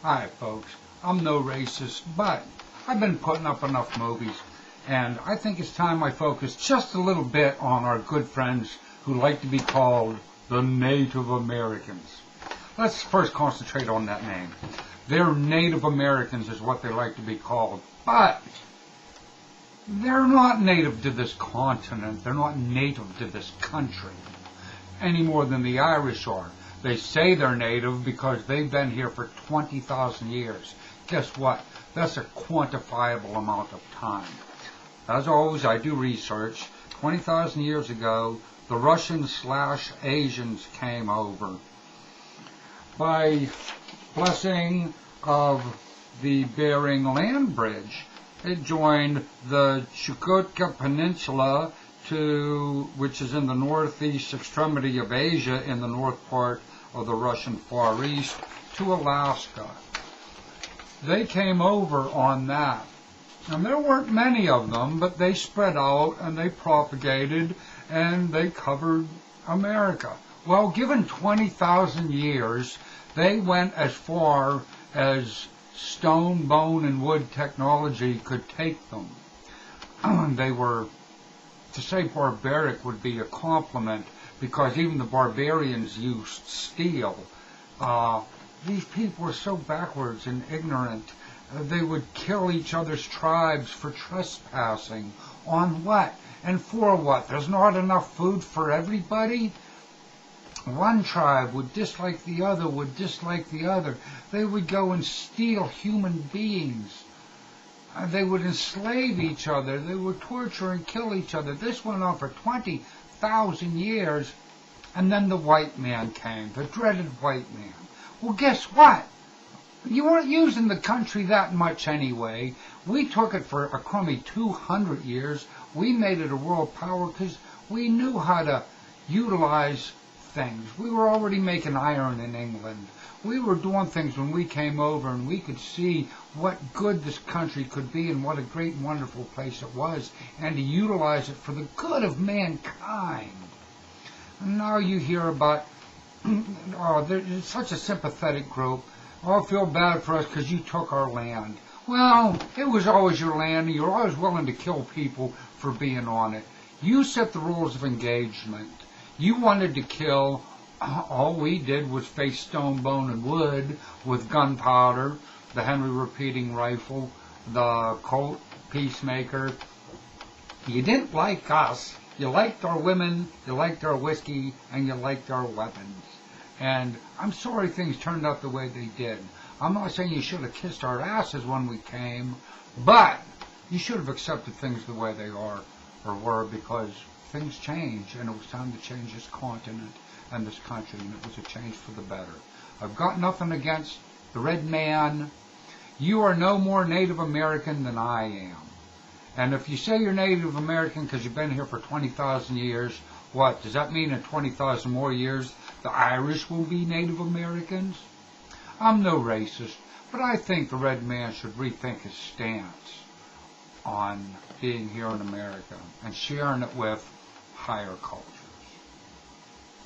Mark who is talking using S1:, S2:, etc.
S1: Hi, folks. I'm no racist, but I've been putting up enough movies, and I think it's time I focus just a little bit on our good friends who like to be called the Native Americans. Let's first concentrate on that name. They're Native Americans is what they like to be called, but they're not native to this continent. They're not native to this country any more than the Irish are. They say they're native because they've been here for 20,000 years. Guess what? That's a quantifiable amount of time. As always, I do research. 20,000 years ago, the Russians/Asians came over. By blessing of the Bering Land Bridge, it joined the Chukotka Peninsula, which is in the northeast extremity of Asia in the north part of the Russian Far East, to Alaska. They came over on that. And there weren't many of them, but they spread out and they propagated and they covered America. Well, given 20,000 years, they went as far as stone, bone, and wood technology could take them. They were, to say barbaric would be a compliment, because even the barbarians used steel. These people were so backwards and ignorant. They would kill each other's tribes for trespassing. On what? And for what? There's not enough food for everybody? One tribe would dislike the other, would dislike the other. They would go and steal human beings. They would enslave each other. They would torture and kill each other. This went on for 20,000 years. And then the white man came, the dreaded white man. Well, guess what? You weren't using the country that much anyway. We took it for a crummy 200 years. We made it a world power because we knew how to utilize things. We were already making iron in England. We were doing things when we came over, and we could see what good this country could be and what a great and wonderful place it was, and to utilize it for the good of mankind. And now you hear about, there's such a sympathetic group. Oh, I feel bad for us because you took our land. Well, it was always your land, and you're always willing to kill people for being on it. You set the rules of engagement. You wanted to kill. All we did was face stone, bone, and wood with gunpowder, the Henry repeating rifle, the Colt Peacemaker. You didn't like us. You liked our women, you liked our whiskey, and you liked our weapons. And I'm sorry things turned out the way they did. I'm not saying you should have kissed our asses when we came, but you should have accepted things the way they are or were, because things change, and it was time to change this continent and this country, and it was a change for the better. I've got nothing against the red man. You are no more Native American than I am. And if you say you're Native American because you've been here for 20,000 years, what, does that mean in 20,000 more years the Irish will be Native Americans? I'm no racist, but I think the red man should rethink his stance on being here in America and sharing it with higher culture.